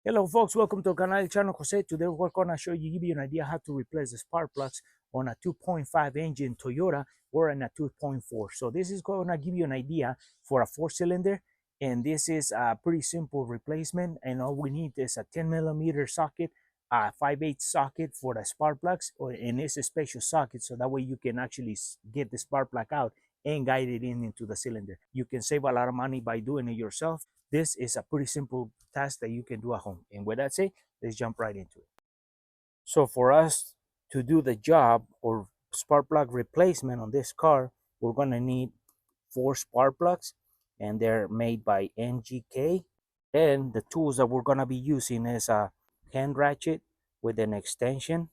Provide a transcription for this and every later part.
Hello folks, welcome to Canal Channel Jose. Today we're gonna give you an idea how to replace the spark plugs on a 2.5 engine Toyota or in a 2.4. So this is gonna give you an idea for a 4-cylinder, and this is a pretty simple replacement, and all we need is a 10 millimeter socket, a 5/8 socket for the spark plugs, and it's a special socket so that way you can actually get the spark plug out and guide it into the cylinder. You can save a lot of money by doing it yourself. This is a pretty simple task that you can do at home. And with that said, let's jump right into it. So for us to do the job or spark plug replacement on this car, we're gonna need 4 spark plugs, and they're made by NGK. And the tools that we're gonna be using is a hand ratchet with an extension,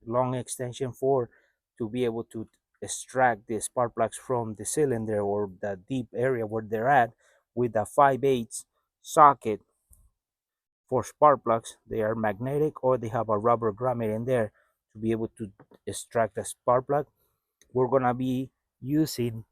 long extension for to be able to extract the spark plugs from the cylinder or the deep area where they're at, with a 5/8 socket for spark plugs. They are magnetic or they have a rubber grommet in there to be able to extract the spark plug. We're gonna be using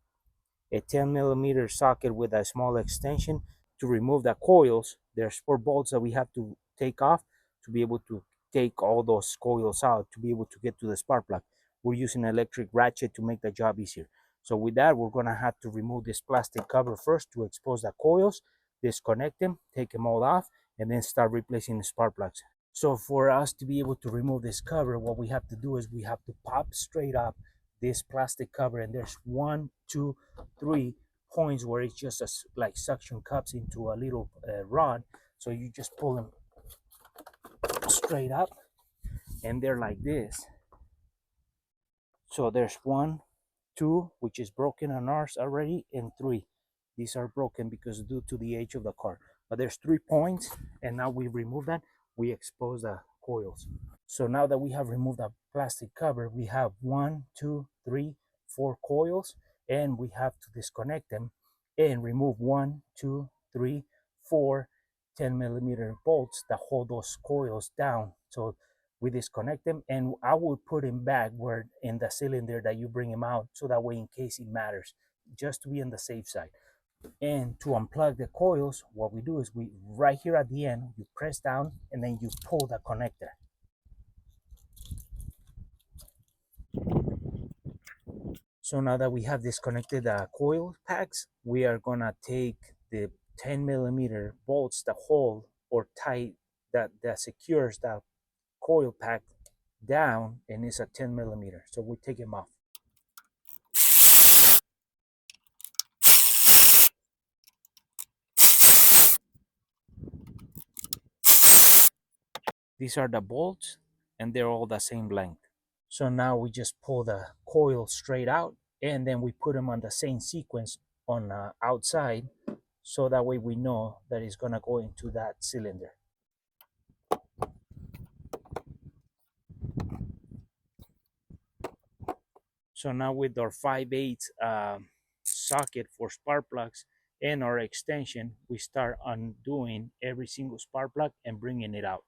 a 10 millimeter socket with a small extension to remove the coils. There's 4 bolts that we have to take off to be able to take all those coils out to be able to get to the spark plug. We're using an electric ratchet to make the job easier. So with that, we're gonna have to remove this plastic cover first to expose the coils, disconnect them, take them all off, and then start replacing the spark plugs. So for us to be able to remove this cover, what we have to do is we have to pop straight up this plastic cover, and there's 1, 2, 3 points where it's just like suction cups into a little rod. So you just pull them straight up, and they're like this. So there's 1, 2, which is broken on ours already, and 3. These are broken because due to the age of the car. But there's 3 points, and now we remove that. We expose the coils. So now that we have removed the plastic cover, we have 1, 2, 3, 4 coils, and we have to disconnect them and remove 1, 2, 3, 4 10 millimeter bolts that hold those coils down. So we disconnect them, and I will put them back where in the cylinder that you bring them out, so that way in case it matters, just to be on the safe side. And to unplug the coils, what we do is we right here at the end, you press down and then you pull the connector. So now that we have disconnected the coil packs, we are gonna take the 10 millimeter bolts that hold or tie that secures the coil pack down, and it's a 10 millimeter. So we take them off. These are the bolts, and they're all the same length. So now we just pull the coil straight out, and then we put them on the same sequence on the outside, so that way we know that it's gonna go into that cylinder. So now with our 5/8 socket for spark plugs and our extension, we start undoing every single spark plug and bringing it out.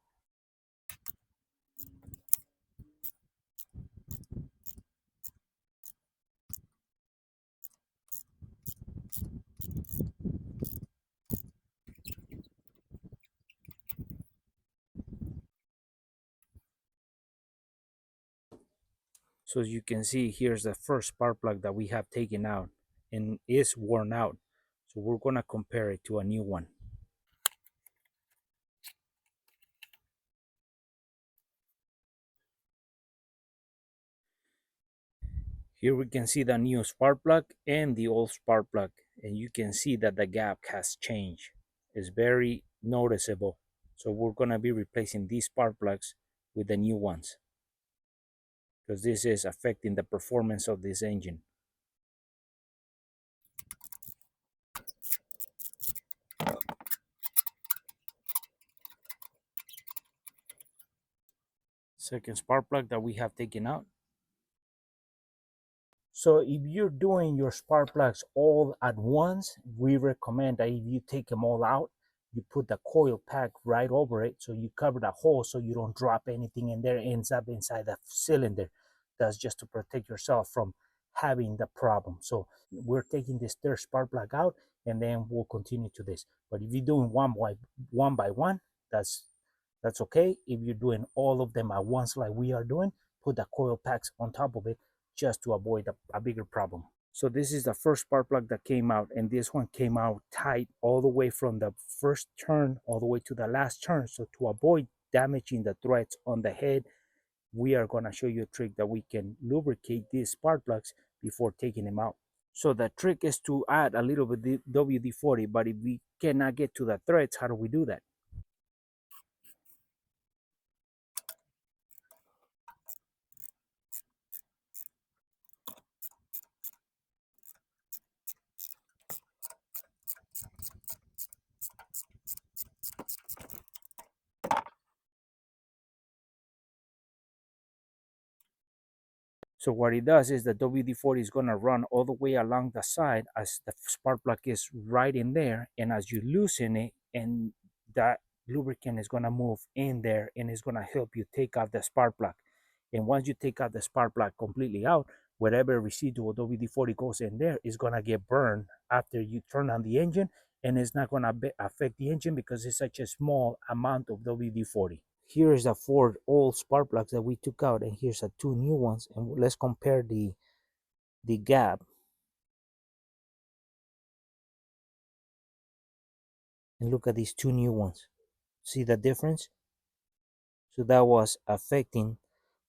So as you can see, here's the first spark plug that we have taken out and is worn out. So we're gonna compare it to a new one. Here we can see the new spark plug and the old spark plug, and you can see that the gap has changed. It's very noticeable. So we're gonna be replacing these spark plugs with the new ones, because this is affecting the performance of this engine. Second spark plug that we have taken out. So if you're doing your spark plugs all at once, we recommend that if you take them all out, you put the coil pack right over it, so you cover the hole so you don't drop anything in there, ends up inside the cylinder. That's just to protect yourself from having the problem. So we're taking this third spark plug out, and then we'll continue to this. But if you're doing one by one, that's That's okay. If you're doing all of them at once like we are doing, put the coil packs on top of it just to avoid a bigger problem. So this is the first spark plug that came out, and this one came out tight all the way from the first turn all the way to the last turn. So to avoid damaging the threads on the head, we are going to show you a trick that we can lubricate these spark plugs before taking them out. So the trick is to add a little bit WD-40, but if we cannot get to the threads, how do we do that? So what it does is the WD-40 is going to run all the way along the side as the spark plug is right in there. And as you loosen it, and that lubricant is going to move in there and it's going to help you take out the spark plug. And once you take out the spark plug completely out, whatever residual WD-40 goes in there is going to get burned after you turn on the engine. And it's not going to affect the engine because it's such a small amount of WD-40. Here is the 4 old spark plugs that we took out, and here's the 2 new ones, and let's compare the gap. And look at these 2 new ones. See the difference? So that was affecting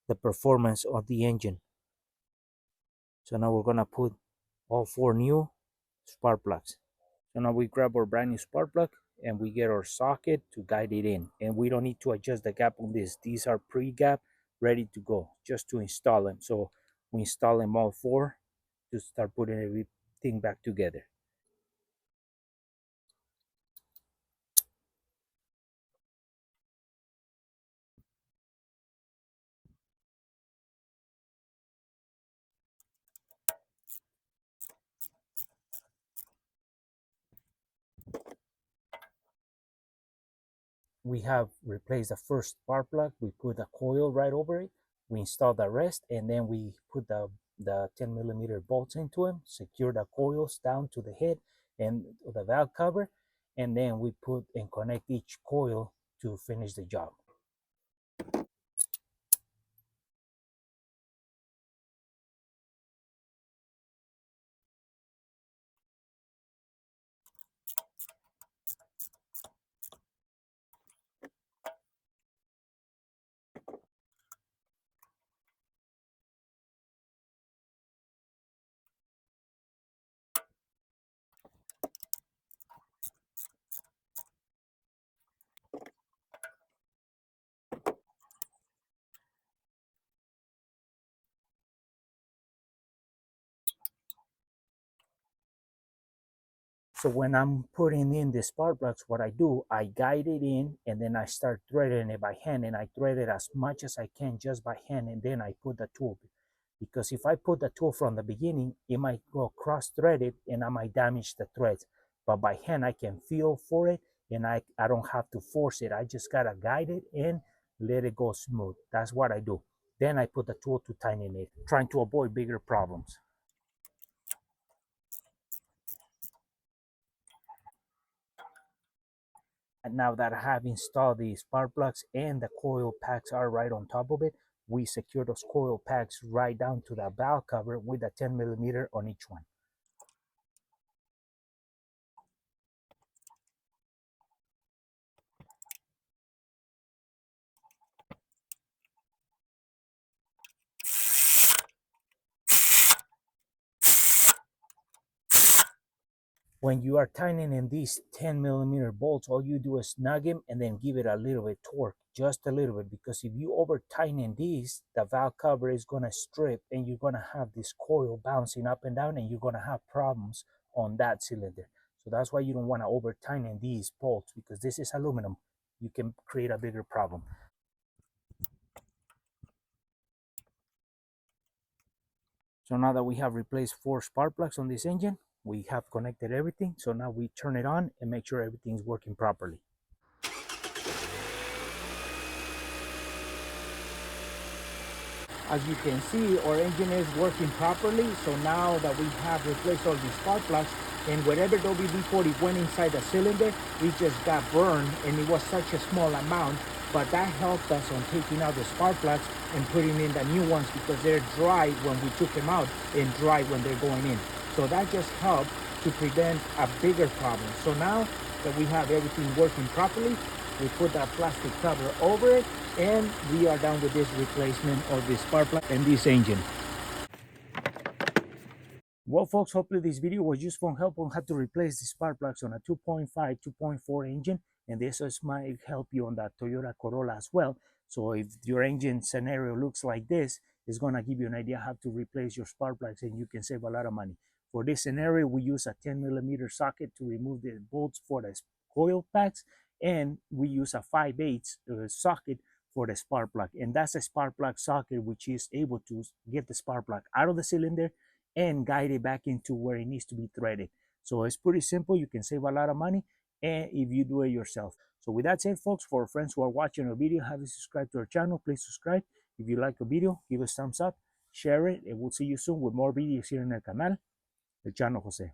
the performance of the engine. So now we're gonna put all 4 new spark plugs. So now we grab our brand new spark plug and we get our socket to guide it in, and we don't need to adjust the gap on this. These are pre-gap, ready to go, just to install them. So we install them all 4 to start putting everything back together. We have replaced the first spark plug. We put a coil right over it. We install the rest, and then we put the 10 millimeter bolts into them, secure the coils down to the head and the valve cover, and then we put and connect each coil to finish the job. So when I'm putting in the spark plugs, what I do, I guide it in and then I start threading it by hand, and I thread it as much as I can just by hand, and then I put the tool. Because if I put the tool from the beginning, it might go cross threaded and I might damage the threads. But by hand, I can feel for it, and I don't have to force it. I just gotta guide it and let it go smooth. That's what I do. Then I put the tool to tighten it, trying to avoid bigger problems. And now that I have installed the spark plugs and the coil packs are right on top of it, we secure those coil packs right down to the valve cover with a 10 millimeter on each one. When you are tightening in these 10 millimeter bolts, all you do is snug them and then give it a little bit torque, just a little bit, because if you over tighten in these, the valve cover is going to strip and you're going to have this coil bouncing up and down, and you're going to have problems on that cylinder. So that's why you don't want to over tighten in these bolts, because this is aluminum. You can create a bigger problem. So now that we have replaced 4 spark plugs on this engine, we have connected everything. So now we turn it on and make sure everything's working properly. As you can see, our engine is working properly. So now that we have replaced all these spark plugs, and whatever WD-40 went inside the cylinder, it just got burned, and it was such a small amount, but that helped us on taking out the spark plugs and putting in the new ones because they're dry when we took them out and dry when they're going in. So that just helped to prevent a bigger problem. So now that we have everything working properly, we put that plastic cover over it, and we are done with this replacement of the spark plug and this engine. Well, folks, hopefully this video was useful and helpful on how to replace the spark plugs on a 2.5, 2.4 engine, and this might help you on that Toyota Corolla as well. So if your engine scenario looks like this, it's going to give you an idea how to replace your spark plugs, and you can save a lot of money. For this scenario, we use a 10mm socket to remove the bolts for the coil packs, and we use a 5/8 socket for the spark plug, and that's a spark plug socket which is able to get the spark plug out of the cylinder and guide it back into where it needs to be threaded. So it's pretty simple. You can save a lot of money, and if you do it yourself. So with that said, folks, for friends who are watching our video, haven't subscribed to our channel, please subscribe. If you like the video, give us thumbs up, share it, and we'll see you soon with more videos here in el canal, El Chano Jose.